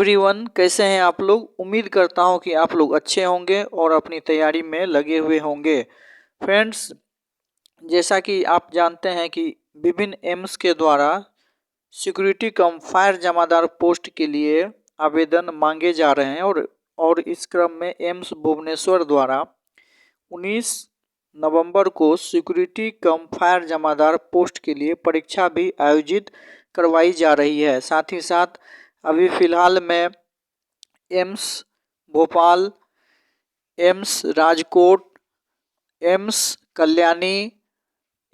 Everyone, कैसे हैं आप लोग। उम्मीद करता हूं कि आप लोग अच्छे होंगे और अपनी तैयारी में लगे हुए होंगे। फ्रेंड्स, जैसा कि आप जानते हैं कि विभिन्न एम्स के द्वारा सिक्योरिटी कम फायर जमादार पोस्ट के लिए आवेदन मांगे जा रहे हैं और इस क्रम में एम्स भुवनेश्वर द्वारा 19 नवंबर को सिक्योरिटी कम फायर जमादार पोस्ट के लिए परीक्षा भी आयोजित करवाई जा रही है। साथ ही साथ अभी फ़िलहाल में AIIMS Bhopal, AIIMS Rajkot, AIIMS Kalyani,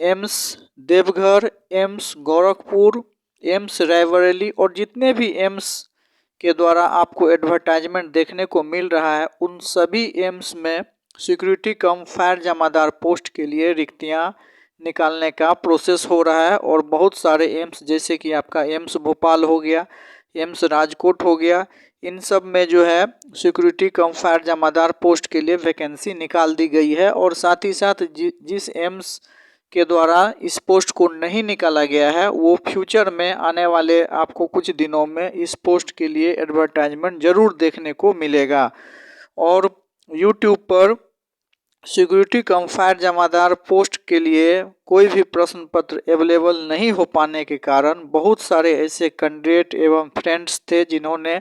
AIIMS Deoghar, AIIMS Gorakhpur, AIIMS Raebareli और जितने भी एम्स के द्वारा आपको एडवर्टाइजमेंट देखने को मिल रहा है, उन सभी एम्स में सिक्योरिटी कम फायर जमादार पोस्ट के लिए रिक्तियां निकालने का प्रोसेस हो रहा है। और बहुत सारे एम्स जैसे कि आपका एम्स भोपाल हो गया, एम्स राजकोट हो गया, इन सब में जो है सिक्योरिटी कम फायर जमादार पोस्ट के लिए वैकेंसी निकाल दी गई है। और साथ ही साथ जिस एम्स के द्वारा इस पोस्ट को नहीं निकाला गया है, वो फ्यूचर में आने वाले आपको कुछ दिनों में इस पोस्ट के लिए एडवर्टाइजमेंट ज़रूर देखने को मिलेगा। और यूट्यूब पर सिक्योरिटी कम फायर जमादार पोस्ट के लिए कोई भी प्रश्न पत्र अवेलेबल नहीं हो पाने के कारण बहुत सारे ऐसे कैंडिडेट एवं फ्रेंड्स थे जिन्होंने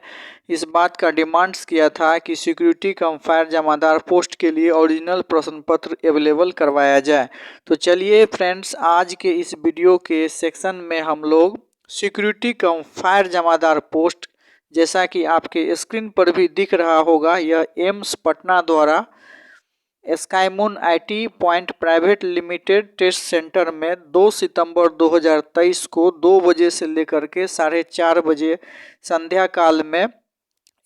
इस बात का डिमांड्स किया था कि सिक्योरिटी कम फायर जमादार पोस्ट के लिए ओरिजिनल प्रश्न पत्र अवेलेबल करवाया जाए। तो चलिए फ्रेंड्स, आज के इस वीडियो के सेक्शन में हम लोग सिक्योरिटी कम फायर जमादार पोस्ट, जैसा कि आपके स्क्रीन पर भी दिख रहा होगा, यह एम्स पटना द्वारा Skymoon IT point private limited test centre में 2 सितंबर 2023 को 2 बजे से लेकर के 4:30 बजे संध्या काल में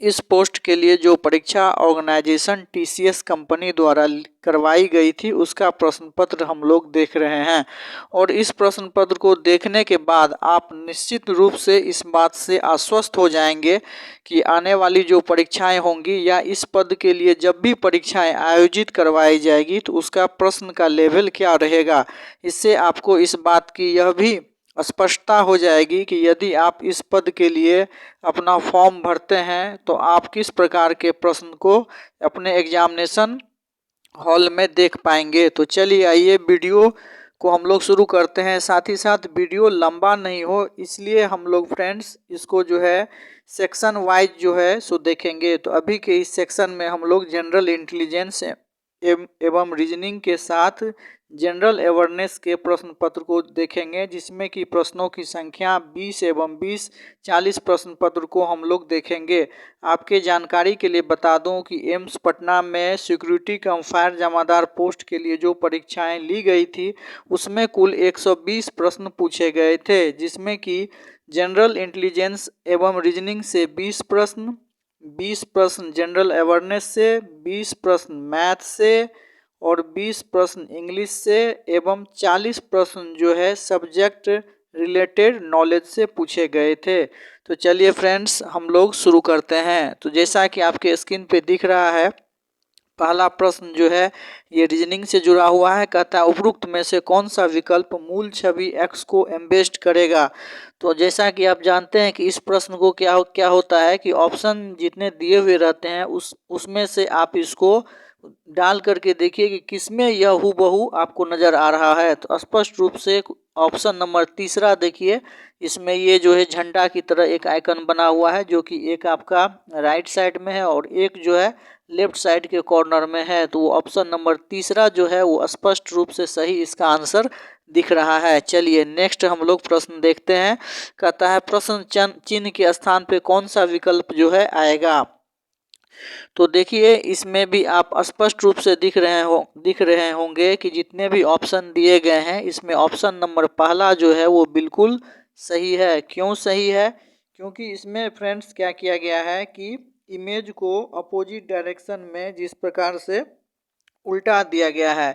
इस पोस्ट के लिए जो परीक्षा ऑर्गेनाइजेशन टीसीएस कंपनी द्वारा करवाई गई थी, उसका प्रश्न पत्र हम लोग देख रहे हैं। और इस प्रश्न पत्र को देखने के बाद आप निश्चित रूप से इस बात से आश्वस्त हो जाएंगे कि आने वाली जो परीक्षाएं होंगी या इस पद के लिए जब भी परीक्षाएं आयोजित करवाई जाएगी तो उसका प्रश्न का लेवल क्या रहेगा। इससे आपको इस बात की यह भी स्पष्टता हो जाएगी कि यदि आप इस पद के लिए अपना फॉर्म भरते हैं तो आप किस प्रकार के प्रश्न को अपने एग्जामिनेशन हॉल में देख पाएंगे। तो चलिए आइए वीडियो को हम लोग शुरू करते हैं। साथ ही साथ वीडियो लंबा नहीं हो इसलिए हम लोग फ्रेंड्स इसको जो है सेक्शन वाइज जो है सो देखेंगे। तो अभी के इस सेक्शन में हम लोग जनरल इंटेलिजेंस एवं रीजनिंग के साथ जनरल अवेयरनेस के प्रश्न पत्र को देखेंगे, जिसमें कि प्रश्नों की संख्या 20 एवं 20 40 प्रश्न पत्र को हम लोग देखेंगे। आपके जानकारी के लिए बता दूं कि एम्स पटना में सिक्योरिटी कम फायर जमादार पोस्ट के लिए जो परीक्षाएं ली गई थी उसमें कुल 120 प्रश्न पूछे गए थे, जिसमें कि जनरल इंटेलिजेंस एवं रीजनिंग से 20 प्रश्न, 20 प्रश्न जनरल अवेयरनेस से, 20 प्रश्न मैथ से और 20 प्रश्न इंग्लिश से एवं 40 प्रश्न जो है सब्जेक्ट रिलेटेड नॉलेज से पूछे गए थे। तो चलिए फ्रेंड्स, हम लोग शुरू करते हैं। तो जैसा कि आपके स्क्रीन पे दिख रहा है, पहला प्रश्न जो है ये रीजनिंग से जुड़ा हुआ है। कहता है उपरोक्त में से कौन सा विकल्प मूल छवि x को एम्बेस्ट करेगा। तो जैसा कि आप जानते हैं कि इस प्रश्न को क्या होता है कि ऑप्शन जितने दिए हुए रहते हैं उसमें से आप इसको डाल करके देखिए कि किसमें यह हूबहू आपको नज़र आ रहा है। तो स्पष्ट रूप से ऑप्शन नंबर तीसरा देखिए, इसमें ये जो है झंडा की तरह एक आइकन बना हुआ है, जो कि एक आपका राइट साइड में है और एक जो है लेफ्ट साइड के कॉर्नर में है। तो ऑप्शन नंबर तीसरा जो है वो स्पष्ट रूप से सही इसका आंसर दिख रहा है। चलिए नेक्स्ट हम लोग प्रश्न देखते हैं। कहता है प्रश्न चिन्ह के स्थान पे कौन सा विकल्प जो है आएगा। तो देखिए इसमें भी आप स्पष्ट रूप से दिख रहे होंगे कि जितने भी ऑप्शन दिए गए हैं इसमें ऑप्शन नंबर पहला जो है वो बिल्कुल सही है। क्यों सही है? क्योंकि इसमें फ्रेंड्स क्या किया गया है कि इमेज को अपोजिट डायरेक्शन में जिस प्रकार से उल्टा दिया गया है।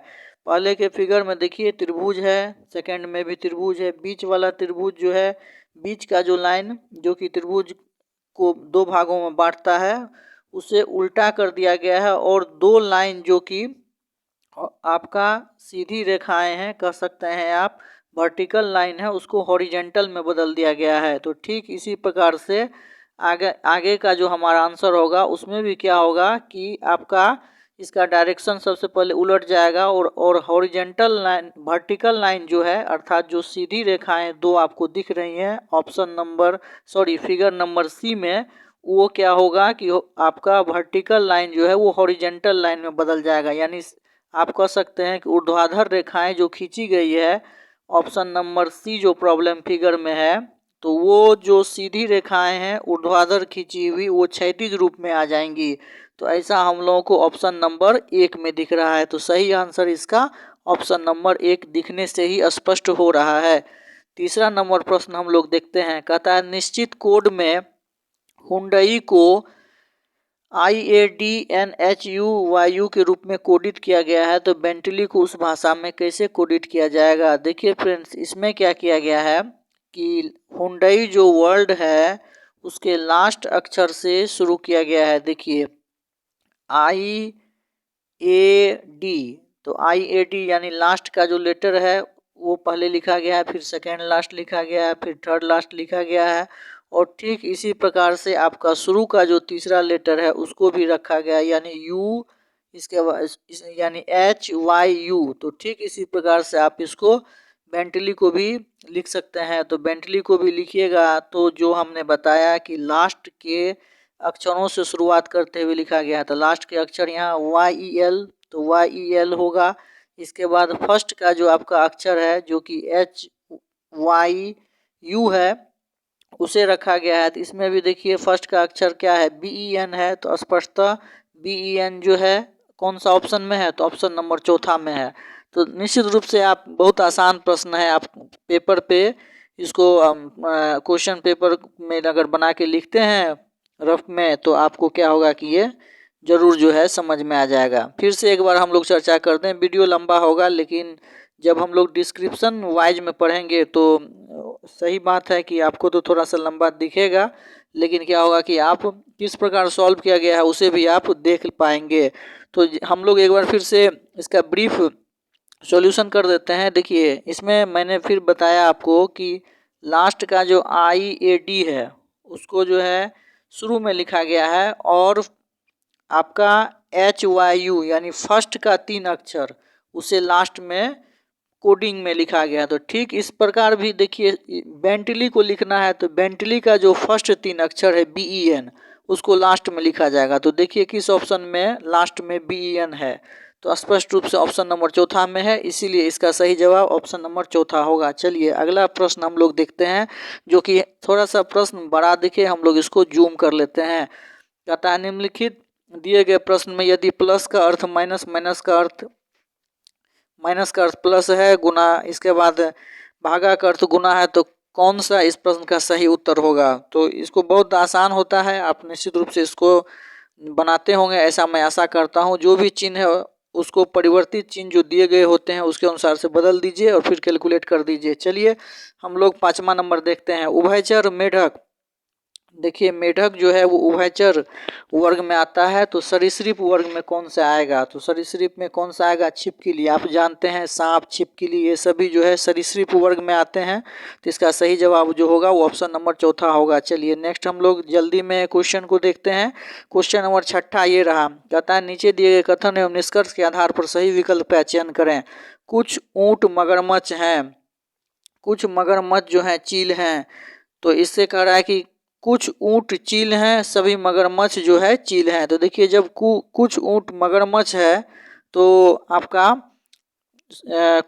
पहले के फिगर में देखिए त्रिभुज है, सेकंड में भी त्रिभुज है, बीच वाला त्रिभुज जो है, बीच का जो लाइन जो कि त्रिभुज को 2 भागों में बांटता है उसे उल्टा कर दिया गया है। और 2 लाइन जो कि आपका सीधी रेखाएं हैं, कह सकते हैं आप वर्टिकल लाइन है, उसको हॉरिजेंटल में बदल दिया गया है। तो ठीक इसी प्रकार से आगे आगे का जो हमारा आंसर होगा उसमें भी क्या होगा कि आपका इसका डायरेक्शन सबसे पहले उलट जाएगा और हॉरिजेंटल लाइन वर्टिकल लाइन जो है अर्थात जो सीधी रेखाएं दो आपको दिख रही हैं option number figure number C में, वो क्या होगा कि आपका वर्टिकल लाइन जो है वो हॉरिजेंटल लाइन में बदल जाएगा। यानी आप कह सकते हैं कि ऊर्ध्वाधर रेखाएं जो खींची गई है ऑप्शन नंबर सी जो प्रॉब्लम फिगर में है, तो वो जो सीधी रेखाएं हैं ऊर्ध्वाधर खींची हुई वो क्षैतिज रूप में आ जाएंगी। तो ऐसा हम लोगों को ऑप्शन नंबर 1 में दिख रहा है। तो सही आंसर इसका ऑप्शन नंबर 1 दिखने से ही स्पष्ट हो रहा है। तीसरा नंबर प्रश्न हम लोग देखते हैं। कहता है निश्चित कोड में हुंडई को IADNHUYU के रूप में कोडित किया गया है, तो बेंटली को उस भाषा में कैसे कोडित किया जाएगा। देखिए फ्रेंड्स, इसमें क्या किया गया है कि हुंडई जो वर्ड है उसके लास्ट अक्षर से शुरू किया गया है। देखिए IAD, तो IAD यानी लास्ट का जो लेटर है वो पहले लिखा गया है, फिर सेकेंड लास्ट लिखा गया है, फिर थर्ड लास्ट लिखा गया है, और ठीक इसी प्रकार से आपका शुरू का जो तीसरा लेटर है उसको भी रखा गया है, यानी U, इसके बाद यानी HYU। तो ठीक इसी प्रकार से आप इसको बेंटली को भी लिख सकते हैं। तो बेंटली को भी लिखिएगा तो जो हमने बताया कि लास्ट के अक्षरों से शुरुआत करते हुए लिखा गया है, तो लास्ट के अक्षर यहाँ YEL, तो YEL होगा। इसके बाद फर्स्ट का जो आपका अक्षर है जो कि HYU है उसे रखा गया है। तो इसमें भी देखिए फर्स्ट का अक्षर क्या है, BEN है, तो स्पष्टतः BEN जो है कौन सा ऑप्शन में है, तो ऑप्शन नंबर चौथा में है। तो निश्चित रूप से आप बहुत आसान प्रश्न है, आप पेपर पे इसको क्वेश्चन पेपर में अगर बना के लिखते हैं रफ में तो आपको क्या होगा कि ये जरूर जो है समझ में आ जाएगा। फिर से एक बार हम लोग चर्चा करते हैं, वीडियो लंबा होगा लेकिन जब हम लोग डिस्क्रिप्शन वाइज में पढ़ेंगे तो सही बात है कि आपको तो थोड़ा सा लंबा दिखेगा, लेकिन क्या होगा कि आप किस प्रकार सॉल्व किया गया है उसे भी आप देख पाएंगे। तो हम लोग एक बार फिर से इसका ब्रीफ सॉल्यूशन कर देते हैं। देखिए इसमें मैंने फिर बताया आपको कि लास्ट का जो IAD है उसको जो है शुरू में लिखा गया है, और आपका HYU यानी फर्स्ट का 3 अक्षर उसे लास्ट में कोडिंग में लिखा गया है। तो ठीक इस प्रकार भी देखिए बेंटली को लिखना है तो बेंटली का जो फर्स्ट 3 अक्षर है BEN उसको लास्ट में लिखा जाएगा। तो देखिए किस ऑप्शन में लास्ट में BEN है, तो स्पष्ट रूप से ऑप्शन नंबर चौथा में है, इसीलिए इसका सही जवाब ऑप्शन नंबर चौथा होगा। चलिए अगला प्रश्न हम लोग देखते हैं जो कि थोड़ा सा प्रश्न बड़ा दिखे, हम लोग इसको जूम कर लेते हैं। कहता है निम्नलिखित दिए गए प्रश्न में यदि प्लस का अर्थ माइनस, माइनस का अर्थ प्लस है, गुना इसके बाद भागा का अर्थ गुना है, तो कौन सा इस प्रश्न का सही उत्तर होगा। तो इसको बहुत आसान होता है, आप निश्चित रूप से इसको बनाते होंगे ऐसा मैं आशा करता हूं। जो भी चिन्ह है उसको परिवर्तित चिन्ह जो दिए गए होते हैं उसके अनुसार से बदल दीजिए और फिर कैलकुलेट कर दीजिए। चलिए हम लोग 5वां नंबर देखते हैं। उभयचर मेढक, देखिए मेढक जो है वो उभयचर वर्ग में आता है, तो सरीसृप वर्ग में कौन सा आएगा, तो सरीसृप में कौन सा आएगा, छिपकली। आप जानते हैं सांप, छिपकली ये सभी जो है सरीसृप वर्ग में आते हैं, तो इसका सही जवाब जो होगा वो ऑप्शन नंबर चौथा होगा। चलिए नेक्स्ट हम लोग जल्दी में क्वेश्चन को देखते हैं। क्वेश्चन नंबर 6 ये रहा, कहता है नीचे दिए गए कथन एवं निष्कर्ष के आधार पर सही विकल्प का चयन करें। कुछ ऊँट मगरमच्छ हैं, कुछ मगरमच्छ जो है चील हैं, तो इससे कह रहा है कि कुछ ऊँट चील हैं, सभी मगरमच्छ जो है चील हैं। तो देखिए जब कुछ ऊँट मगरमच्छ है तो आपका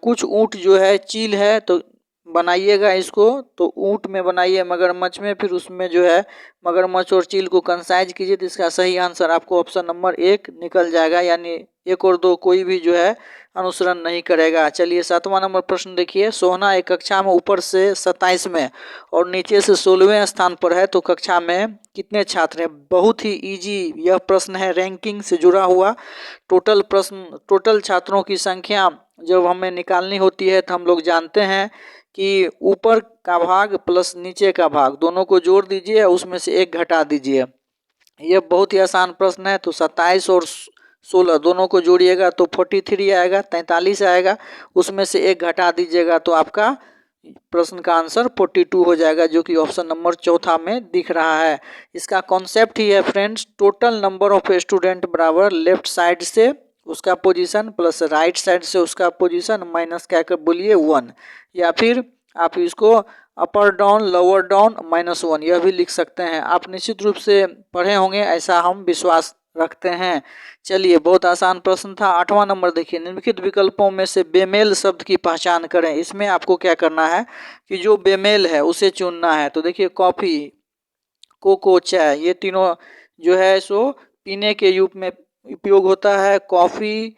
कुछ ऊँट जो है चील है, तो बनाइएगा इसको, तो ऊँट में बनाइए मगरमच्छ में, फिर उसमें जो है मगरमच्छ और चील को कंसाइज कीजिए, तो इसका सही आंसर आपको ऑप्शन नंबर 1 निकल जाएगा, यानी 1 और 2 कोई भी जो है अनुसरण नहीं करेगा। चलिए 7वां नंबर प्रश्न देखिए। सोहना एक कक्षा में ऊपर से 27वें और नीचे से 16वें स्थान पर है, तो कक्षा में कितने छात्र हैं। बहुत ही इजी यह प्रश्न है, रैंकिंग से जुड़ा हुआ। टोटल छात्रों की संख्या जब हमें निकालनी होती है तो हम लोग जानते हैं कि ऊपर का भाग प्लस नीचे का भाग दोनों को जोड़ दीजिए, उसमें से 1 घटा दीजिए। यह बहुत ही आसान प्रश्न है। तो 27 और 16 दोनों को जोड़िएगा तो 43 आएगा, 43 आएगा, उसमें से 1 घटा दीजिएगा तो आपका प्रश्न का आंसर 42 हो जाएगा, जो कि ऑप्शन नंबर चौथा में दिख रहा है। इसका कॉन्सेप्ट ही है friends, total number of student बराबर लेफ्ट साइड से उसका पोजीशन प्लस राइट साइड से उसका पोजीशन माइनस क्या कर बोलिए 1, या फिर आप इसको अपर डाउन लोअर डाउन -1 यह भी लिख सकते हैं। आप निश्चित रूप से पढ़े होंगे ऐसा हम विश्वास रखते हैं। चलिए, बहुत आसान प्रश्न था। 8वां नंबर देखिए, निम्नलिखित विकल्पों में से बेमेल शब्द की पहचान करें। इसमें आपको क्या करना है कि जो बेमेल है उसे चुनना है। तो देखिए, कॉफ़ी, कोको, चाय, ये तीनों जो है सो पीने के रूप में उपयोग होता है। कॉफ़ी,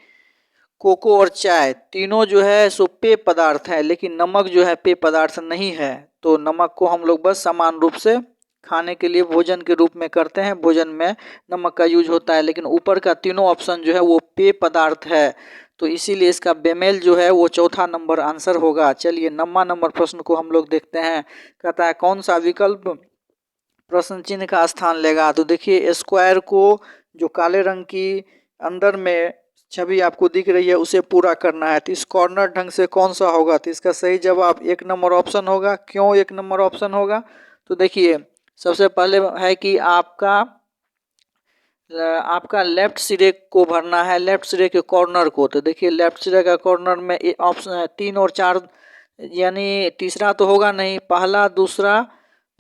कोको और चाय तीनों जो है सो पेय पदार्थ है, लेकिन नमक जो है पेय पदार्थ नहीं है। तो नमक को हम लोग बस समान रूप से खाने के लिए भोजन के रूप में करते हैं, भोजन में नमक का यूज होता है, लेकिन ऊपर का तीनों ऑप्शन जो है वो पेय पदार्थ है। तो इसीलिए इसका बेमेल जो है वो चौथा नंबर आंसर होगा। चलिए, 9वां नंबर प्रश्न को हम लोग देखते हैं। कहता है कौन सा विकल्प प्रश्न चिन्ह का स्थान लेगा। तो देखिए, स्क्वायर को जो काले रंग की अंदर में छवि आपको दिख रही है उसे पूरा करना है। तो इस कॉर्नर ढंग से कौन सा होगा। तो इसका सही जवाब 1 नंबर ऑप्शन होगा। क्यों 1 नंबर ऑप्शन होगा। तो देखिए, सबसे पहले है कि आपका लेफ्ट सिरे को भरना है, लेफ्ट सिरे के कॉर्नर को। तो देखिए, लेफ्ट सिरे का कॉर्नर में ऑप्शन 3 और 4, यानी तीसरा तो होगा नहीं।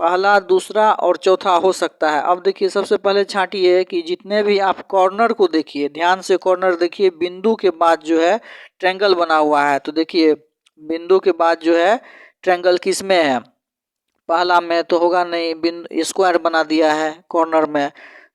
पहला दूसरा और चौथा हो सकता है। अब देखिए, सबसे पहले छांटिए कि जितने भी आप कॉर्नर को देखिए, ध्यान से कॉर्नर देखिए, बिंदु के बाद जो है ट्रायंगल बना हुआ है। तो देखिए, बिंदु के बाद जो है ट्रायंगल किस में है, पहला में तो होगा नहीं, बिंदु स्क्वायर बना दिया है कॉर्नर में।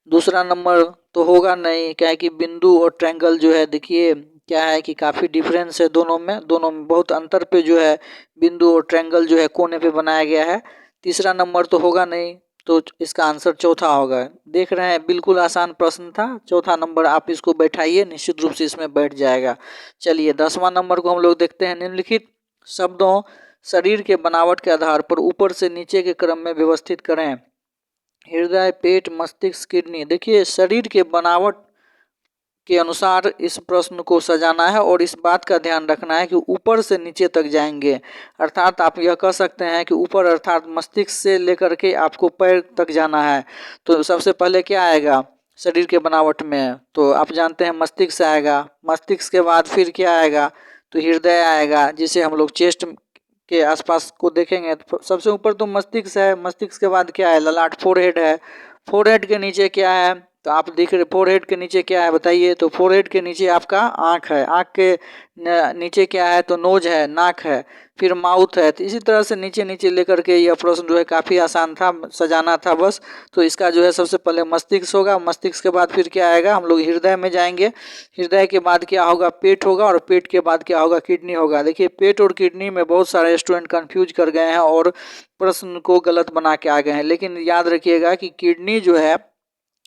दूसरा नंबर तो होगा नहीं, क्या है कि बिंदु और ट्रायंगल जो है देखिए क्या है कि काफ़ी डिफरेंस है दोनों में बहुत अंतर पे जो है बिंदु और ट्रायंगल जो है कोने पे बनाया गया है। तीसरा नंबर तो होगा नहीं, तो इसका आंसर चौथा होगा। देख रहे हैं, बिल्कुल आसान प्रश्न था। चौथा नंबर आप इसको बैठाइए, निश्चित रूप से इसमें बैठ जाएगा। चलिए, 10वां नंबर को हम लोग देखते हैं। निम्नलिखित शब्दों शरीर के बनावट के आधार पर ऊपर से नीचे के क्रम में व्यवस्थित करें। हृदय, पेट, मस्तिष्क, किडनी। देखिए, शरीर के बनावट के अनुसार इस प्रश्न को सजाना है और इस बात का ध्यान रखना है कि ऊपर से नीचे तक जाएंगे। अर्थात आप यह कह सकते हैं कि ऊपर अर्थात मस्तिष्क से लेकर के आपको पैर तक जाना है। तो सबसे पहले क्या आएगा शरीर के बनावट में, तो आप जानते हैं मस्तिष्क आएगा। मस्तिष्क के बाद फिर क्या आएगा, तो हृदय आएगा, जिसे हम लोग चेस्ट के आसपास को देखेंगे। तो सबसे ऊपर तो मस्तिष्क है, मस्तिष्क के बाद क्या है, ललाट, फोरहेड है। फोरहेड के नीचे क्या है, तो आप देख रहे फोरहेड के नीचे क्या है बताइए। तो फोरहेड के नीचे आपका आँख है, आँख के नीचे क्या है, तो नोज है, नाक है, फिर माउथ है। तो इसी तरह से नीचे नीचे लेकर के यह प्रश्न जो है काफ़ी आसान था, सजाना था बस। तो इसका जो है सबसे पहले मस्तिष्क होगा, मस्तिष्क के बाद फिर क्या आएगा, हम लोग हृदय में जाएंगे। हृदय के बाद क्या होगा, पेट होगा, और पेट के बाद क्या होगा, किडनी होगा। देखिए, पेट और किडनी में बहुत सारे स्टूडेंट कंफ्यूज कर गए हैं और प्रश्न को गलत बना के आ गए हैं। लेकिन याद रखिएगा कि किडनी जो है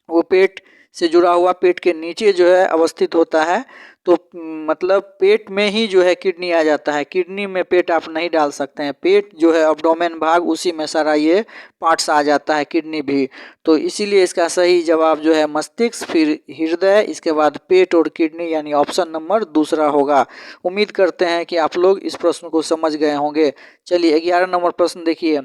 वो पेट से जुड़ा हुआ, पेट के नीचे जो है अवस्थित होता है। तो मतलब पेट में ही जो है किडनी आ जाता है, किडनी में पेट आप नहीं डाल सकते हैं। पेट जो है एब्डोमेन भाग, उसी में सारा ये पार्ट्स आ जाता है, किडनी भी। तो इसीलिए इसका सही जवाब जो है मस्तिष्क, फिर हृदय, इसके बाद पेट और किडनी, यानी ऑप्शन नंबर दूसरा होगा। उम्मीद करते हैं कि आप लोग इस प्रश्न को समझ गए होंगे। चलिए, 11 नंबर प्रश्न देखिए,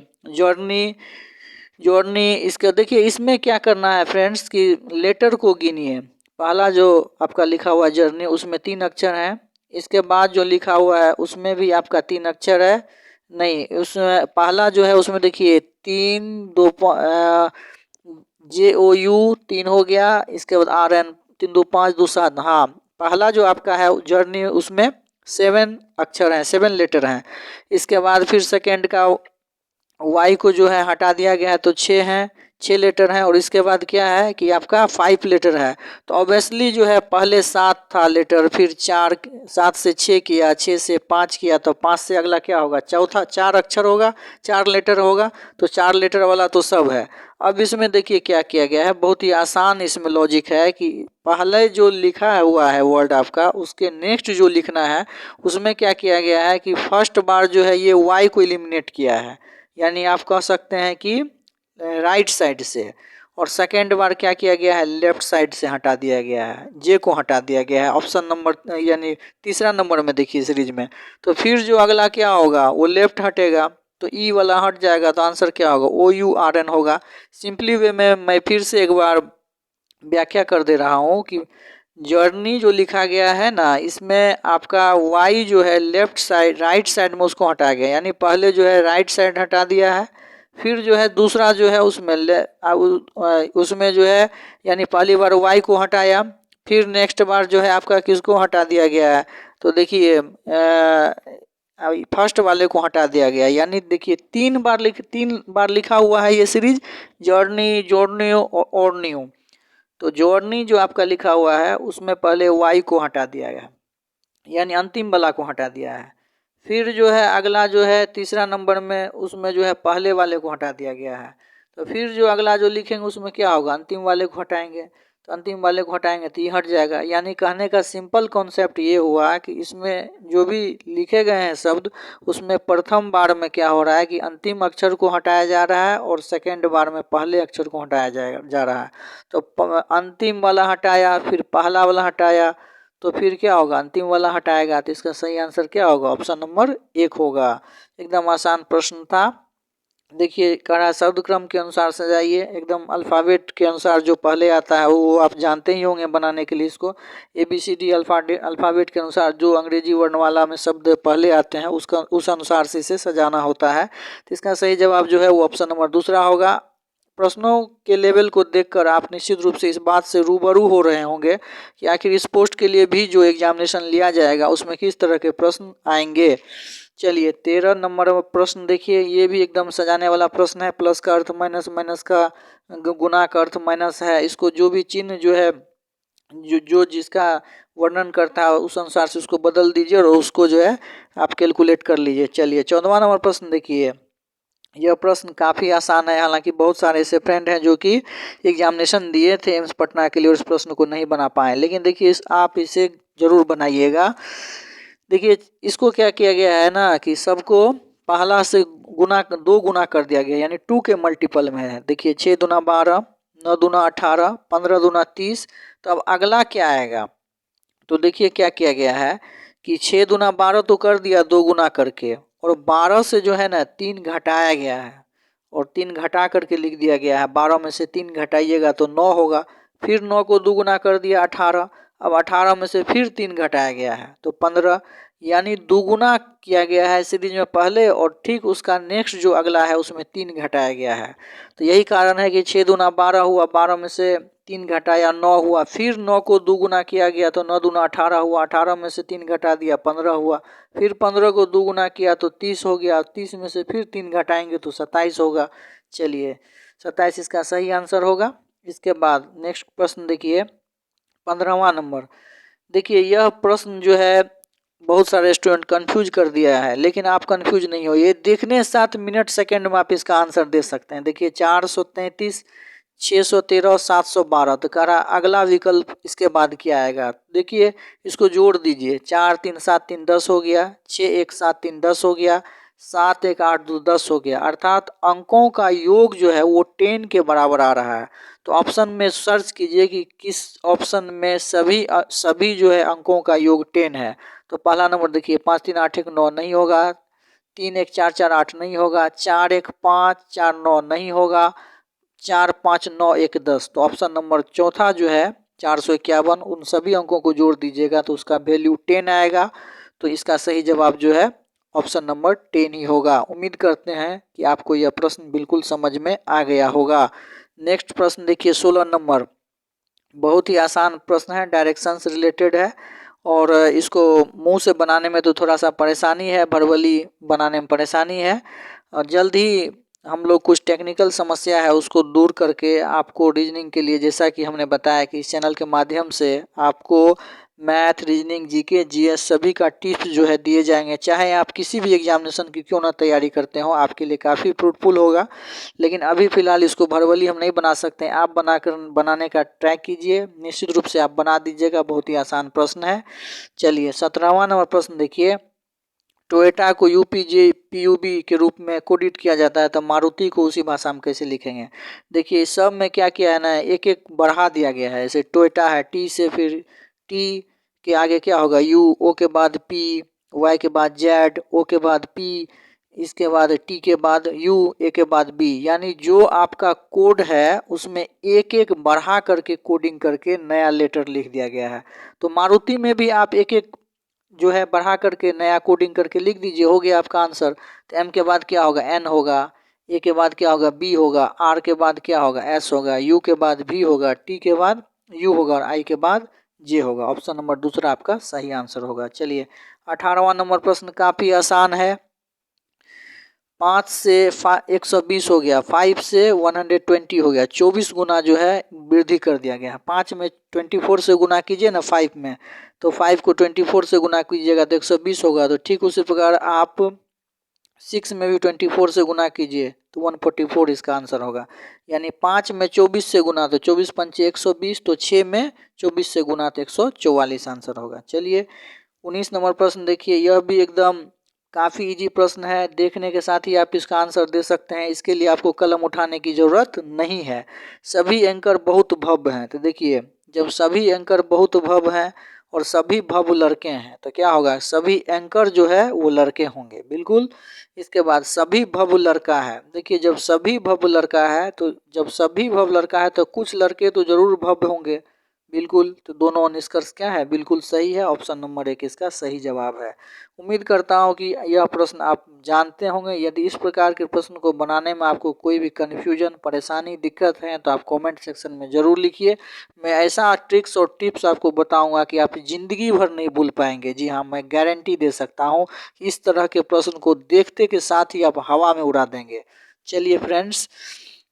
जोड़नी इसका देखिए, इसमें क्या करना है फ्रेंड्स कि लेटर को गिनिए। पहला जो आपका लिखा हुआ जर्नी, उसमें 3 अक्षर हैं। इसके बाद जो लिखा हुआ है उसमें भी आपका 3 अक्षर है। नहीं, उसमें पहला जो है उसमें देखिए 3 2 JOU 3 हो गया। इसके बाद RN 3 2 5 2 7। हाँ, पहला जो आपका है जर्नी उसमें 7 अक्षर हैं, 7 लेटर हैं। इसके बाद फिर सेकेंड का वाई को जो है हटा दिया गया है, तो 6 हैं, 6 लेटर हैं। और इसके बाद क्या है कि आपका 5 लेटर है। तो ऑब्वियसली जो है पहले 7 था लेटर, फिर 4, 7 से 6 किया, 6 से 5 किया, तो 5 से अगला क्या होगा, चौथा 4 अक्षर होगा, 4 लेटर होगा। तो 4 लेटर वाला तो सब है। अब इसमें देखिए क्या किया गया है, बहुत ही आसान इसमें लॉजिक है कि पहले जो लिखा हुआ है वर्ड आपका, उसके नेक्स्ट जो लिखना है उसमें क्या किया गया है कि फर्स्ट बार जो है ये वाई को एलिमिनेट किया है, यानी आप कह सकते हैं कि राइट साइड से। और सेकेंड बार क्या किया गया है, लेफ्ट साइड से हटा दिया गया है, जे को हटा दिया गया है ऑप्शन नंबर यानी तीसरा नंबर में देखिए सीरीज में। तो फिर जो अगला क्या होगा, वो लेफ्ट हटेगा तो ई वाला हट जाएगा, तो आंसर क्या होगा, OURN होगा। सिंपली वे में मैं फिर से एक बार व्याख्या कर दे रहा हूँ कि जर्नी जो लिखा गया है ना, इसमें आपका वाई जो है लेफ्ट साइड राइट साइड में उसको हटा गया, यानी पहले जो है राइट साइड हटा दिया है, फिर जो है दूसरा जो है उसमें जो है यानी पहली बार वाई को हटाया, फिर नेक्स्ट बार जो है आपका किसको हटा दिया गया है, तो देखिए फर्स्ट वाले को हटा दिया गया, यानी देखिए तीन बार लिखा हुआ है ये सीरीज, जर्नी जर्नी और न्यू। तो जर्नी जो आपका लिखा हुआ है उसमें पहले वाई को हटा दिया गया, यानी अंतिम वाला को हटा दिया है, फिर जो है अगला जो है तीसरा नंबर में उसमें जो है पहले वाले को हटा दिया गया है, तो फिर जो अगला जो लिखेंगे उसमें क्या होगा, अंतिम वाले को हटाएंगे, तो अंतिम वाले को हटाएंगे तो ये हट जाएगा। यानी कहने का सिंपल कॉन्सेप्ट ये हुआ कि इसमें जो भी लिखे गए हैं शब्द, उसमें प्रथम बार में क्या हो रहा है कि अंतिम अक्षर को हटाया जा रहा है और सेकेंड बार में पहले अक्षर को हटाया जा रहा है। तो अंतिम वाला हटाया, फिर पहला वाला हटाया, तो फिर क्या होगा, अंतिम वाला हटाएगा, तो इसका सही आंसर क्या होगा, ऑप्शन नंबर 1 होगा। एकदम आसान प्रश्न था। देखिए कड़ा शब्द क्रम के अनुसार सजाइए, एकदम अल्फ़ाबेट के अनुसार जो पहले आता है वो आप जानते ही होंगे बनाने के लिए। इसको ABCD अल्फ़ाबेट के अनुसार जो अंग्रेजी वर्णमाला में शब्द पहले आते हैं उसका उस अनुसार से इसे सजाना होता है। तो इसका सही जवाब जो है वो ऑप्शन नंबर 2 होगा। प्रश्नों के लेवल को देखकर आप निश्चित रूप से इस बात से रूबरू हो रहे होंगे कि आखिर इस पोस्ट के लिए भी जो एग्जामिनेशन लिया जाएगा उसमें किस तरह के प्रश्न आएंगे। चलिए 13 नंबर प्रश्न देखिए, ये भी एकदम सजाने वाला प्रश्न है। प्लस का अर्थ माइनस, माइनस का गुना का अर्थ माइनस है, इसको जो भी चिन्ह जो है जो जिसका वर्णन करता है उस अनुसार से उसको बदल दीजिए और उसको जो है आप कैलकुलेट कर लीजिए। चलिए 14वां नंबर प्रश्न देखिए, यह प्रश्न काफ़ी आसान है, हालांकि बहुत सारे ऐसे फ्रेंड हैं जो कि एग्जामिनेशन दिए थे एम्स पटना के लिए और इस प्रश्न को नहीं बना पाए, लेकिन देखिए आप इसे ज़रूर बनाइएगा। देखिए इसको क्या किया गया है ना कि सबको पहला से दो गुना कर दिया गया, यानी 2 के मल्टीपल में है। देखिए 6 दूना 12, 9 दूना 18, 15 दूना 30। तो अब अगला क्या आएगा, तो देखिए क्या किया गया है कि 6 दूना 12 तो कर दिया 2 गुना करके, और 12 से जो है ना 3 घटाया गया है और 3 घटा करके लिख दिया गया है। 12 में से 3 घटाइएगा तो 9 होगा, फिर 9 को 2 गुना कर दिया 18, अब 18 में से फिर 3 घटाया गया है तो 15, यानी दुगुना किया गया है सीरीज में पहले और ठीक उसका नेक्स्ट जो अगला है उसमें 3 घटाया गया है। तो यही कारण है कि 6 दूना 12 हुआ, 12 में से 3 घटाया 9 हुआ, फिर 9 को 2 गुना किया गया तो 9 दूना 18 हुआ, 18 में से 3 घटा दिया 15 हुआ, फिर 15 को 2 गुना किया तो 30 हो गया, 30 में से फिर 3 घटाएंगे तो 27 होगा। चलिए 27 इसका सही आंसर होगा। इसके बाद नेक्स्ट प्रश्न देखिए 15वां नंबर। देखिए यह प्रश्न जो है बहुत सारे स्टूडेंट कंफ्यूज कर दिया है, लेकिन आप कंफ्यूज नहीं हो, ये देखने 7 मिनट सेकंड में आप इसका आंसर दे सकते हैं। देखिए 433, 613 और 712, तो कह रहा अगला विकल्प इसके बाद क्या आएगा। देखिए इसको जोड़ दीजिए, 4 3 7 3 10 हो गया, 6 1 7 3 10 हो गया, 7 1 8 2 10 हो गया, अर्थात अंकों का योग जो है वो 10 के बराबर आ रहा है। तो ऑप्शन में सर्च कीजिए कि किस ऑप्शन में सभी जो है अंकों का योग 10 है। तो पहला नंबर देखिए 5 3 8 1 9 नहीं होगा, 3 1 4 4 8 नहीं होगा, 4 1 5 4 9 नहीं होगा, 4 5 9 1 10। तो ऑप्शन नंबर चौथा जो है 451, उन सभी अंकों को जोड़ दीजिएगा तो उसका वैल्यू 10 आएगा। तो इसका सही जवाब जो है ऑप्शन नंबर 10 ही होगा। उम्मीद करते हैं कि आपको यह प्रश्न बिल्कुल समझ में आ गया होगा। नेक्स्ट प्रश्न देखिए 16 नंबर, बहुत ही आसान प्रश्न है, डायरेक्शन से रिलेटेड है और इसको मुंह से बनाने में तो थोड़ा सा परेशानी है, वर्बली बनाने में परेशानी है, और जल्द ही हम लोग कुछ टेक्निकल समस्या है उसको दूर करके आपको रीजनिंग के लिए, जैसा कि हमने बताया कि इस चैनल के माध्यम से आपको मैथ, रीजनिंग, जीके, जीएस सभी का टिप्स जो है दिए जाएंगे। चाहे आप किसी भी एग्जामिनेशन की क्यों ना तैयारी करते हो, आपके लिए काफ़ी फ्रूटफुल होगा। लेकिन अभी फ़िलहाल इसको वर्बली हम नहीं बना सकते हैं, आप बनाने का ट्राई कीजिए, निश्चित रूप से आप बना दीजिएगा। बहुत ही आसान प्रश्न है। चलिए 17वां नंबर प्रश्न देखिए, टोयोटा को यूपीजे पीयूबी के रूप में कोडित किया जाता है, तो मारुति को उसी भाषा में कैसे लिखेंगे। देखिए इस सब में क्या किया है ना, एक एक बढ़ा दिया गया है। जैसे टोयोटा है, टी से फिर टी के आगे क्या होगा यू, ओ के बाद पी, वाई के बाद जेड, ओ के बाद पी, इसके बाद टी के बाद यू, ए के बाद बी। यानी जो आपका कोड है उसमें एक एक बढ़ा करके कोडिंग करके नया लेटर लिख दिया गया है। तो मारुति में भी आप एक एक जो है बढ़ा करके नया कोडिंग करके लिख दीजिए, हो गया आपका आंसर। तो एम के बाद क्या होगा एन होगा, ए के बाद क्या होगा बी होगा, आर के बाद क्या होगा एस होगा, यू के बाद भी होगा, टी के बाद यू होगा और आई के बाद जे होगा। ऑप्शन नंबर दूसरा आपका सही आंसर होगा। चलिए 18वां नंबर प्रश्न काफ़ी आसान है। 5 से 120 हो गया, 5 से 120 हो गया, 24 गुना जो है वृद्धि कर दिया गया है। 5 में 24 से गुना कीजिए ना 5 में, तो 5 को 24 से गुना कीजिएगा तो 120 होगा। तो ठीक उसी प्रकार आप 6 में भी 24 से गुना कीजिए तो 144 इसका आंसर होगा। यानी 5 में 24 से गुना तो 24 पंचे 120, तो 6 में 24 से गुना तो 144 आंसर होगा। चलिए 19 नंबर प्रश्न देखिए, यह भी एकदम काफ़ी इजी प्रश्न है, देखने के साथ ही आप इसका आंसर दे सकते हैं। इसके लिए आपको कलम उठाने की ज़रूरत नहीं है। सभी एंकर बहुत भव्य हैं, तो देखिए जब सभी एंकर बहुत भव्य हैं और सभी भव्य लड़के हैं तो क्या होगा, सभी एंकर जो है वो लड़के होंगे बिल्कुल। इसके बाद सभी भव्य लड़का है, देखिए जब सभी भव्य लड़का है तो जब सभी भव्य लड़का है तो कुछ लड़के तो जरूर भव्य होंगे बिल्कुल। तो दोनों निष्कर्ष क्या है, बिल्कुल सही है। ऑप्शन नंबर 1 इसका सही जवाब है। उम्मीद करता हूं कि यह प्रश्न आप जानते होंगे। यदि इस प्रकार के प्रश्न को बनाने में आपको कोई भी कन्फ्यूजन, परेशानी, दिक्कत है तो आप कमेंट सेक्शन में ज़रूर लिखिए। मैं ऐसा ट्रिक्स और टिप्स आपको बताऊंगा कि आप ज़िंदगी भर नहीं भूल पाएंगे। जी हाँ, मैं गारंटी दे सकता हूँ कि इस तरह के प्रश्न को देखते के साथ ही आप हवा में उड़ा देंगे। चलिए फ्रेंड्स,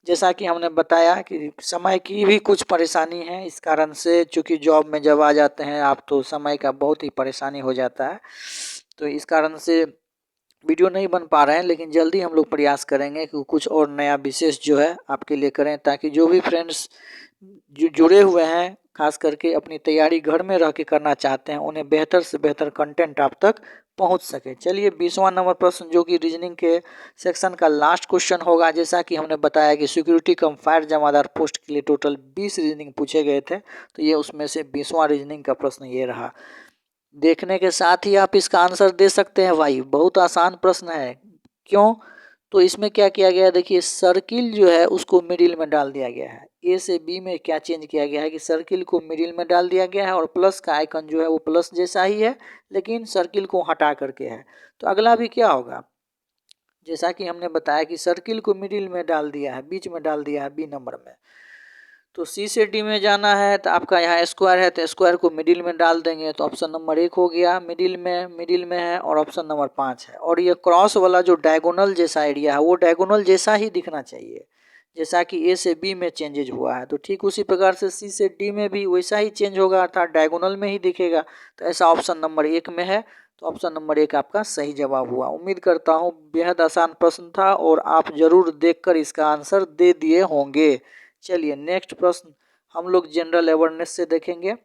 जैसा कि हमने बताया कि समय की भी कुछ परेशानी है, इस कारण से चूँकि जॉब में जब आ जाते हैं आप तो समय का बहुत ही परेशानी हो जाता है, तो इस कारण से वीडियो नहीं बन पा रहे हैं। लेकिन जल्दी हम लोग प्रयास करेंगे कि कुछ और नया विशेष जो है आपके लिए करें, ताकि जो भी फ्रेंड्स जो जुड़े हुए हैं खास करके अपनी तैयारी घर में रह के करना चाहते हैं, उन्हें बेहतर से बेहतर कंटेंट आप तक पहुंच सके। चलिए 20वां नंबर प्रश्न जो कि रीजनिंग के सेक्शन का लास्ट क्वेश्चन होगा। जैसा कि हमने बताया कि सिक्योरिटी कम फायर जमादार पोस्ट के लिए टोटल 20 रीजनिंग पूछे गए थे, तो ये उसमें से 20वां रीजनिंग का प्रश्न ये रहा। देखने के साथ ही आप इसका आंसर दे सकते हैं भाई, बहुत आसान प्रश्न है। क्यों, तो इसमें क्या किया गया है, देखिए सर्किल जो है उसको मिडिल में डाल दिया गया है। ए से बी में क्या चेंज किया गया है कि सर्किल को मिडिल में डाल दिया गया है और प्लस का आइकन जो है वो प्लस जैसा ही है लेकिन सर्किल को हटा करके है। तो अगला भी क्या होगा, जैसा कि हमने बताया कि सर्किल को मिडिल में डाल दिया है, बीच में डाल दिया है बी नंबर में। तो सी से डी में जाना है तो आपका यहाँ स्क्वायर है तो स्क्वायर को मिडिल में डाल देंगे, तो ऑप्शन नंबर 1 हो गया मिडिल में है। और ऑप्शन नंबर 5 है। और ये क्रॉस वाला जो डायगोनल जैसा एरिया है वो डायगोनल जैसा ही दिखना चाहिए, जैसा कि ए से बी में चेंजेज हुआ है। तो ठीक उसी प्रकार से सी से डी में भी वैसा ही चेंज होगा, अर्थात डायगोनल में ही दिखेगा। तो ऐसा ऑप्शन नंबर 1 में है, तो ऑप्शन नंबर 1 आपका सही जवाब हुआ। उम्मीद करता हूँ बेहद आसान प्रश्न था और आप जरूर देखकर इसका आंसर दे दिए होंगे। चलिए नेक्स्ट प्रश्न हम लोग जनरल अवेयरनेस से देखेंगे।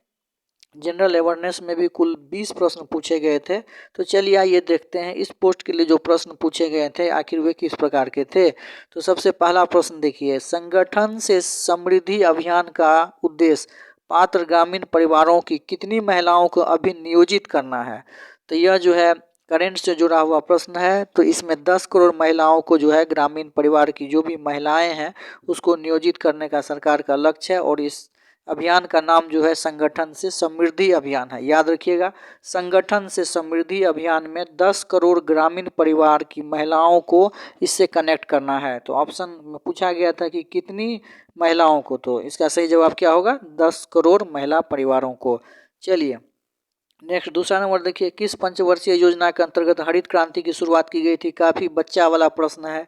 जनरल अवेयरनेस में भी कुल 20 प्रश्न पूछे गए थे। तो चलिए आइए देखते हैं इस पोस्ट के लिए जो प्रश्न पूछे गए थे आखिर वे किस प्रकार के थे। तो सबसे पहला प्रश्न देखिए, संगठन से समृद्धि अभियान का उद्देश्य पात्र ग्रामीण परिवारों की कितनी महिलाओं को अभी नियोजित करना है। तो यह जो है करेंट से जुड़ा हुआ प्रश्न है। तो इसमें 10 करोड़ महिलाओं को जो है ग्रामीण परिवार की जो भी महिलाएं हैं उसको नियोजित करने का सरकार का लक्ष्य है। और इस अभियान का नाम जो है संगठन से समृद्धि अभियान है। याद रखिएगा, संगठन से समृद्धि अभियान में 10 करोड़ ग्रामीण परिवार की महिलाओं को इससे कनेक्ट करना है। तो ऑप्शन में पूछा गया था कि कितनी महिलाओं को, तो इसका सही जवाब क्या होगा, 10 करोड़ महिला परिवारों को। चलिए नेक्स्ट दूसरा नंबर देखिए, किस पंचवर्षीय योजना के अंतर्गत हरित क्रांति की शुरुआत की गई थी। काफ़ी बच्चा वाला प्रश्न है।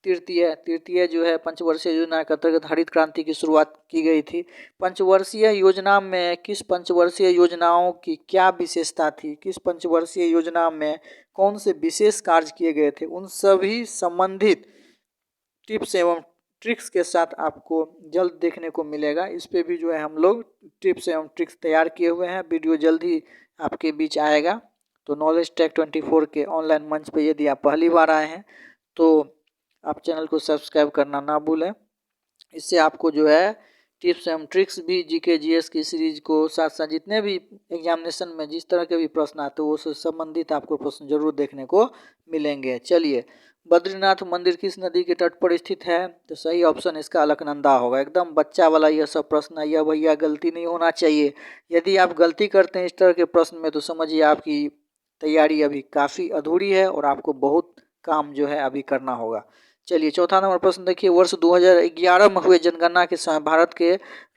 तृतीय जो है पंचवर्षीय योजना के अंतर्गत हरित क्रांति की शुरुआत की गई थी। पंचवर्षीय योजना में किस पंचवर्षीय योजनाओं की क्या विशेषता थी, किस पंचवर्षीय योजना में कौन से विशेष कार्य किए गए थे, उन सभी संबंधित टिप्स एवं ट्रिक्स के साथ आपको जल्द देखने को मिलेगा। इस पे भी जो है हम लोग टिप्स एवं ट्रिक्स तैयार किए हुए हैं, वीडियो जल्द ही आपके बीच आएगा। तो नॉलेज टेक 24 के ऑनलाइन मंच पे यदि आप पहली बार आए हैं तो आप चैनल को सब्सक्राइब करना ना भूलें। इससे आपको जो है टिप्स एवं ट्रिक्स भी जीके जीएस की सीरीज को साथ साथ जितने भी एग्जामिनेशन में जिस तरह के भी प्रश्न आते हैं उससे संबंधित आपको प्रश्न जरूर देखने को मिलेंगे। चलिए, बद्रीनाथ मंदिर किस नदी के तट पर स्थित है? तो सही ऑप्शन इसका अलकनंदा होगा। एकदम बच्चा वाला यह सब प्रश्न है, यह भैया गलती नहीं होना चाहिए। यदि आप गलती करते हैं इस तरह के प्रश्न में तो समझिए आपकी तैयारी अभी काफ़ी अधूरी है और आपको बहुत काम जो है अभी करना होगा। चलिए, चौथा नंबर प्रश्न देखिए, वर्ष 2011 में हुए जनगणना के समय भारत के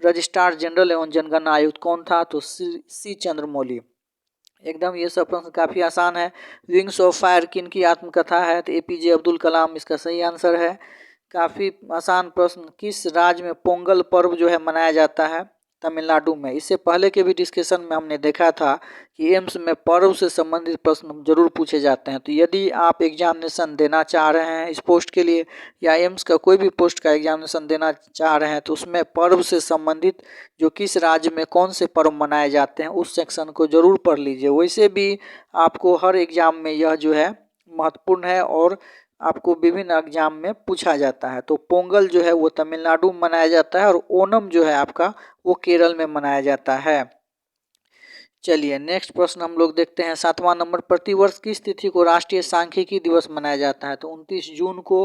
रजिस्ट्रार जनरल एवं जनगणना आयुक्त कौन था? तो सी चंद्रमौली। एकदम ये सब प्रश्न काफ़ी आसान है। विंग्स ऑफ फायर किन की आत्मकथा है? तो एपीजे अब्दुल कलाम इसका सही आंसर है। काफ़ी आसान प्रश्न, किस राज्य में पोंगल पर्व जो है मनाया जाता है? तमिलनाडु में। इससे पहले के भी डिस्कशन में हमने देखा था कि एम्स में पर्व से संबंधित प्रश्न जरूर पूछे जाते हैं। तो यदि आप एग्जामिनेशन देना चाह रहे हैं इस पोस्ट के लिए या एम्स का कोई भी पोस्ट का एग्जामिनेशन देना चाह रहे हैं तो उसमें पर्व से संबंधित जो किस राज्य में कौन से पर्व मनाए जाते हैं उस सेक्शन को जरूर पढ़ लीजिए। वैसे भी आपको हर एग्जाम में यह जो है महत्वपूर्ण है और आपको विभिन्न एग्जाम में पूछा जाता है। तो पोंगल जो है वो तमिलनाडु में मनाया जाता है और ओणम जो है आपका वो केरल में मनाया जाता है। चलिए, नेक्स्ट प्रश्न हम लोग देखते हैं। 7वां नंबर, प्रतिवर्ष किस तिथि को राष्ट्रीय सांख्यिकी दिवस मनाया जाता है? तो 29 जून को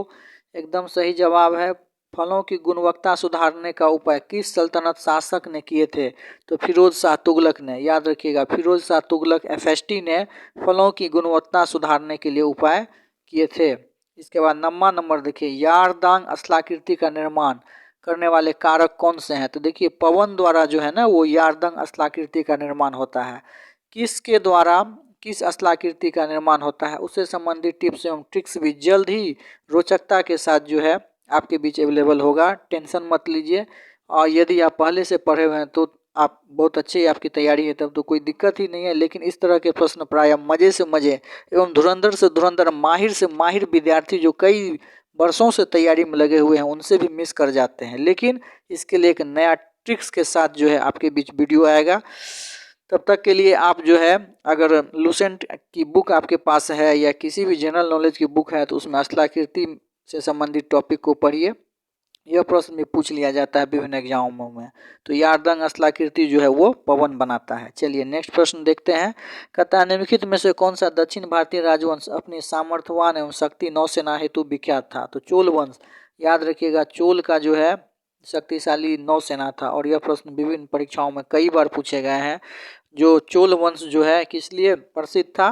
एकदम सही जवाब है। फलों की गुणवत्ता सुधारने का उपाय किस सल्तनत शासक ने किए थे? तो फिरोज शाह तुगलक ने। याद रखिएगा, फिरोज शाह तुगलक FST ने फलों की गुणवत्ता सुधारने के लिए उपाय किए थे। इसके बाद 9वां नंबर देखिए, यारदांग स्थलाकृति का निर्माण करने वाले कारक कौन से हैं? तो देखिए, पवन द्वारा जो है ना वो यारदांग स्थलाकृति का निर्माण होता है। किसके द्वारा किस स्थलाकृति का निर्माण होता है उससे संबंधित टिप्स एवं ट्रिक्स भी जल्द ही रोचकता के साथ जो है आपके बीच अवेलेबल होगा। टेंशन मत लीजिए, और यदि आप पहले से पढ़े हुए हैं तो आप बहुत अच्छी आपकी तैयारी है, तब तो कोई दिक्कत ही नहीं है। लेकिन इस तरह के प्रश्न प्रायः मज़े से मज़े एवं धुरंधर से धुरंधर, माहिर से माहिर विद्यार्थी जो कई वर्षों से तैयारी में लगे हुए हैं उनसे भी मिस कर जाते हैं। लेकिन इसके लिए एक नया ट्रिक्स के साथ जो है आपके बीच वीडियो आएगा। तब तक के लिए आप जो है अगर लूसेंट की बुक आपके पास है या किसी भी जनरल नॉलेज की बुक है तो उसमें स्थलाकृति से संबंधित टॉपिक को पढ़िए। यह प्रश्न भी पूछ लिया जाता है विभिन्न एग्जामों में। तो यारदांग स्थलाकृति जो है वो पवन बनाता है। चलिए, नेक्स्ट प्रश्न देखते हैं। कहता है, निम्नलिखित में से कौन सा दक्षिण भारतीय राजवंश अपनी सामर्थ्यवान एवं शक्ति नौसेना हेतु विख्यात था? तो चोल वंश। याद रखिएगा, चोल का जो है शक्तिशाली नौसेना था और यह प्रश्न विभिन्न परीक्षाओं में कई बार पूछे गए हैं। जो चोल वंश जो है किस लिए प्रसिद्ध था?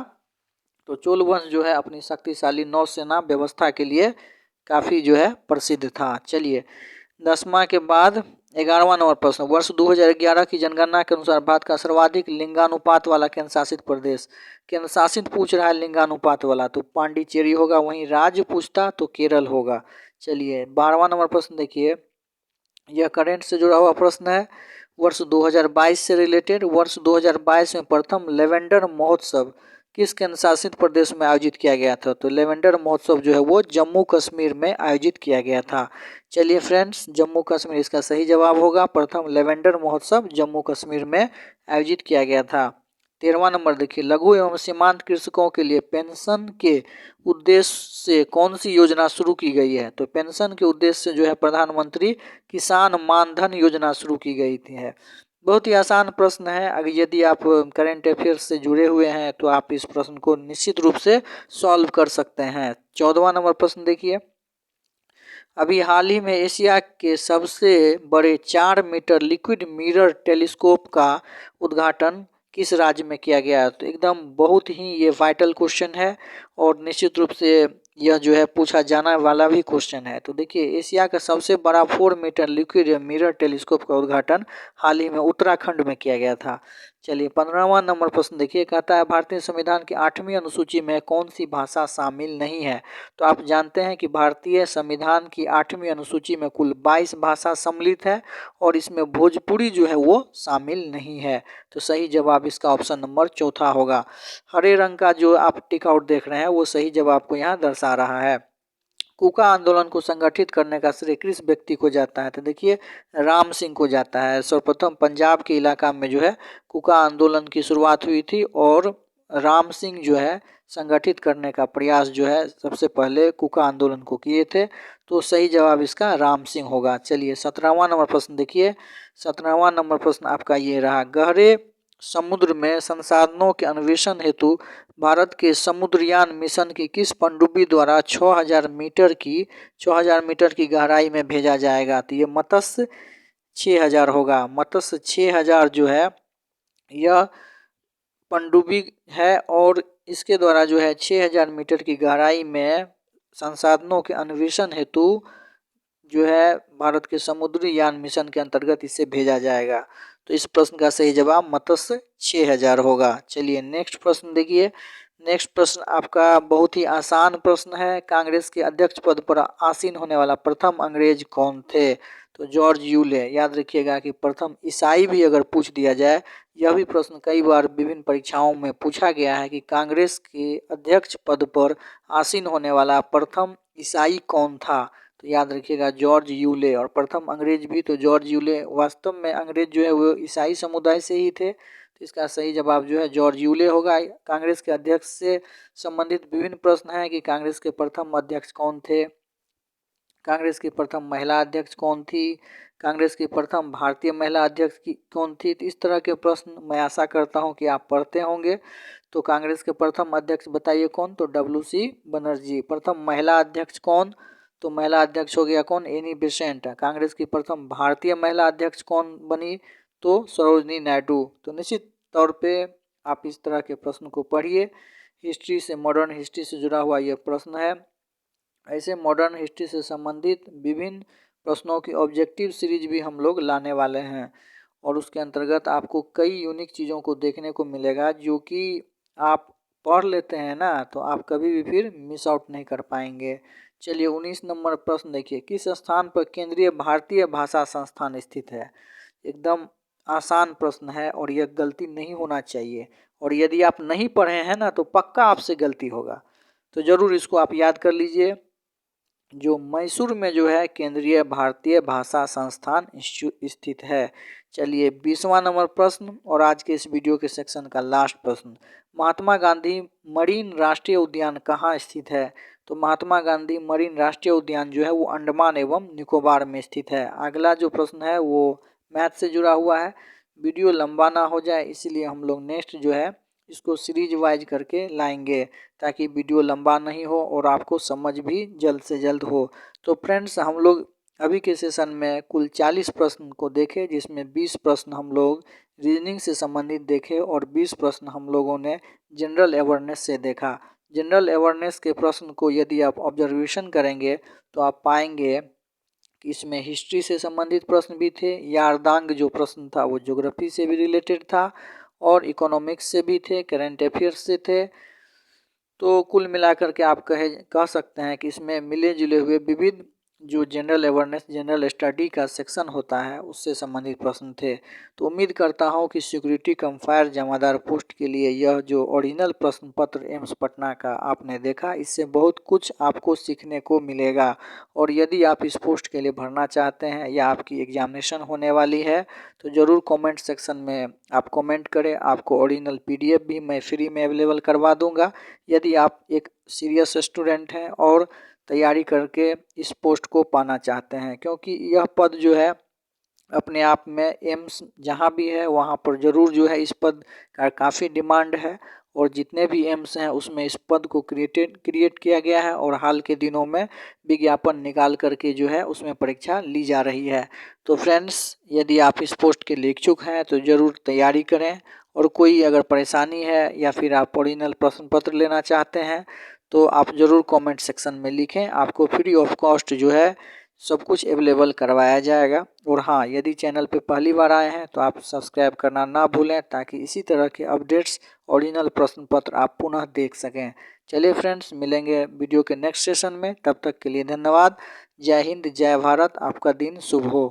तो चोल वंश जो है अपनी शक्तिशाली नौसेना व्यवस्था के लिए काफ़ी जो है प्रसिद्ध था। चलिए, 10वां के बाद 11वां नंबर प्रश्न, वर्ष 2011 की जनगणना के अनुसार भारत का सर्वाधिक लिंगानुपात वाला केंद्र शासित प्रदेश। केंद्र शासित पूछ रहा है लिंगानुपात वाला, तो पांडिचेरी होगा। वहीं राज्य पूछता तो केरल होगा। चलिए, 12वां नंबर प्रश्न देखिए, यह करेंट से जुड़ा हुआ प्रश्न है, वर्ष 2022 से रिलेटेड। वर्ष 2022 में प्रथम लेवेंडर महोत्सव किस केंद्र शासित प्रदेश में आयोजित किया गया था? तो लेवेंडर महोत्सव जो है वो जम्मू कश्मीर में आयोजित किया गया था। चलिए फ्रेंड्स, जम्मू कश्मीर इसका सही जवाब होगा। प्रथम लेवेंडर महोत्सव जम्मू कश्मीर में आयोजित किया गया था। 13वां नंबर देखिए, लघु एवं सीमांत कृषकों के लिए पेंशन के उद्देश्य से कौन सी योजना शुरू की गई है? तो पेंशन के उद्देश्य से जो है प्रधानमंत्री किसान मानधन योजना शुरू की गई थी है। बहुत ही आसान प्रश्न है। अगर यदि आप करंट अफेयर्स से जुड़े हुए हैं तो आप इस प्रश्न को निश्चित रूप से सॉल्व कर सकते हैं। 14वां नंबर प्रश्न देखिए, अभी हाल ही में एशिया के सबसे बड़े 4 मीटर लिक्विड मिरर टेलीस्कोप का उद्घाटन किस राज्य में किया गया? तो एकदम बहुत ही ये वाइटल क्वेश्चन है और निश्चित रूप से यह जो है पूछा जाने वाला भी क्वेश्चन है। तो देखिए, एशिया का सबसे बड़ा 4 मीटर लिक्विड मिरर टेलीस्कोप का उद्घाटन हाल ही में उत्तराखंड में किया गया था। चलिए, 15वां नंबर प्रश्न देखिए, कहता है भारतीय संविधान की 8वीं अनुसूची में कौन सी भाषा शामिल नहीं है? तो आप जानते हैं कि भारतीय संविधान की 8वीं अनुसूची में कुल 22 भाषा सम्मिलित है और इसमें भोजपुरी जो है वो शामिल नहीं है। तो सही जवाब इसका ऑप्शन नंबर चौथा होगा। हरे रंग का जो आप टिक आउट देख रहे हैं वो सही जवाब को यहाँ दर्शा रहा है। कूका आंदोलन को संगठित करने का श्रेय किस व्यक्ति को जाता है? तो देखिए, राम सिंह को जाता है। सर्वप्रथम पंजाब के इलाका में जो है कूका आंदोलन की शुरुआत हुई थी और राम सिंह जो है संगठित करने का प्रयास जो है सबसे पहले कुका आंदोलन को किए थे। तो सही जवाब इसका राम सिंह होगा। चलिए 17वां नंबर प्रश्न देखिए। 17वां नंबर प्रश्न आपका ये रहा, गहरे समुद्र में संसाधनों के अन्वेषण हेतु भारत के समुद्रयान मिशन की किस पनडुब्बी द्वारा 6000 मीटर की गहराई में भेजा जाएगा? तो ये मत्स्य 6000 होगा। मत्स्य 6000 जो है यह पनडुब्बी है और इसके द्वारा जो है 6000 मीटर की गहराई में संसाधनों के अन्वेषण हेतु जो है भारत के समुद्री यान मिशन के अंतर्गत इसे भेजा जाएगा। तो इस प्रश्न का सही जवाब मत्स्य 6000 होगा। चलिए नेक्स्ट प्रश्न देखिए। नेक्स्ट प्रश्न आपका बहुत ही आसान प्रश्न है। कांग्रेस के अध्यक्ष पद पर आसीन होने वाला प्रथम अंग्रेज कौन थे? तो जॉर्ज यूले। याद रखिएगा कि प्रथम ईसाई भी अगर पूछ दिया जाए, यह भी प्रश्न कई बार विभिन्न परीक्षाओं में पूछा गया है कि कांग्रेस के अध्यक्ष पद पर आसीन होने वाला प्रथम ईसाई कौन था? तो याद रखिएगा जॉर्ज यूले। और प्रथम अंग्रेज भी तो जॉर्ज यूले। वास्तव में अंग्रेज जो है वो ईसाई समुदाय से ही थे। तो इसका सही जवाब जो है जॉर्ज यूले होगा। कांग्रेस के अध्यक्ष से संबंधित विभिन्न प्रश्न हैं कि कांग्रेस के प्रथम अध्यक्ष कौन थे, कांग्रेस की प्रथम महिला अध्यक्ष कौन थी, कांग्रेस की प्रथम भारतीय महिला अध्यक्ष कौन थी। तो इस तरह के प्रश्न मैं आशा करता हूं कि आप पढ़ते होंगे। तो कांग्रेस के प्रथम अध्यक्ष बताइए कौन? तो WC बनर्जी। प्रथम महिला अध्यक्ष कौन? तो महिला अध्यक्ष हो गया कौन? Annie Besant. कांग्रेस की प्रथम भारतीय महिला अध्यक्ष कौन बनी? तो सरोजनी नायडू। तो निश्चित तौर पे आप इस तरह के प्रश्न को पढ़िए। हिस्ट्री से, मॉडर्न हिस्ट्री से जुड़ा हुआ यह प्रश्न है। ऐसे मॉडर्न हिस्ट्री से संबंधित विभिन्न प्रश्नों की ऑब्जेक्टिव सीरीज भी हम लोग लाने वाले हैं और उसके अंतर्गत आपको कई यूनिक चीज़ों को देखने को मिलेगा जो कि आप पढ़ लेते हैं ना, तो आप कभी भी फिर मिस आउट नहीं कर पाएंगे। चलिए 19 नंबर प्रश्न देखिए। किस स्थान पर केंद्रीय भारतीय भाषा संस्थान स्थित है? एकदम आसान प्रश्न है और यह गलती नहीं होना चाहिए। और यदि आप नहीं पढ़े हैं ना तो पक्का आपसे गलती होगा, तो ज़रूर इसको आप याद कर लीजिए। जो मैसूर में जो है केंद्रीय भारतीय भाषा संस्थान स्थित है। चलिए 20वां नंबर प्रश्न और आज के इस वीडियो के सेक्शन का लास्ट प्रश्न। महात्मा गांधी मरीन राष्ट्रीय उद्यान कहाँ स्थित है? तो महात्मा गांधी मरीन राष्ट्रीय उद्यान जो है वो अंडमान एवं निकोबार में स्थित है। अगला जो प्रश्न है वो मैथ से जुड़ा हुआ है। वीडियो लंबा ना हो जाए इसलिए हम लोग नेक्स्ट जो है इसको सीरीज वाइज करके लाएंगे ताकि वीडियो लंबा नहीं हो और आपको समझ भी जल्द से जल्द हो। तो फ्रेंड्स हम लोग अभी के सेशन में कुल 40 प्रश्न को देखे, जिसमें 20 प्रश्न हम लोग रीजनिंग से संबंधित देखे और 20 प्रश्न हम लोगों ने जनरल अवेयरनेस से देखा। जनरल अवेयरनेस के प्रश्न को यदि आप ऑब्जर्वेशन करेंगे तो आप पाएंगे कि इसमें हिस्ट्री से संबंधित प्रश्न भी थे, यारदांग जो प्रश्न था वो ज्योग्राफी से भी रिलेटेड था और इकोनॉमिक्स से भी थे, करंट अफेयर्स से थे। तो कुल मिलाकर के आप कह सकते हैं कि इसमें मिले जुले हुए विविध जो जनरल अवेयरनेस, जनरल स्टडी का सेक्शन होता है उससे संबंधित प्रश्न थे। तो उम्मीद करता हूं कि सिक्योरिटी कम फायर जमादार पोस्ट के लिए यह जो ओरिजिनल प्रश्न पत्र एम्स पटना का आपने देखा, इससे बहुत कुछ आपको सीखने को मिलेगा। और यदि आप इस पोस्ट के लिए भरना चाहते हैं या आपकी एग्जामिनेशन होने वाली है तो ज़रूर कमेंट सेक्शन में आप कमेंट करें। आपको ओरिजिनल PDF भी मैं फ्री में अवेलेबल करवा दूंगा यदि आप एक सीरियस स्टूडेंट हैं और तैयारी करके इस पोस्ट को पाना चाहते हैं, क्योंकि यह पद जो है अपने आप में एम्स जहां भी है वहां पर ज़रूर जो है इस पद का काफ़ी डिमांड है और जितने भी एम्स हैं उसमें इस पद को क्रिएट किया गया है और हाल के दिनों में विज्ञापन निकाल करके जो है उसमें परीक्षा ली जा रही है। तो फ्रेंड्स यदि आप इस पोस्ट के लिए इच्छुक हैं तो ज़रूर तैयारी करें और कोई अगर परेशानी है या फिर आप ओरिजिनल प्रश्न पत्र लेना चाहते हैं तो आप ज़रूर कमेंट सेक्शन में लिखें। आपको फ्री ऑफ कॉस्ट जो है सब कुछ अवेलेबल करवाया जाएगा। और हाँ, यदि चैनल पे पहली बार आए हैं तो आप सब्सक्राइब करना ना भूलें ताकि इसी तरह के अपडेट्स, ओरिजिनल प्रश्न पत्र आप पुनः देख सकें। चलिए फ्रेंड्स, मिलेंगे वीडियो के नेक्स्ट सेशन में। तब तक के लिए धन्यवाद। जय हिंद, जय भारत। आपका दिन शुभ हो।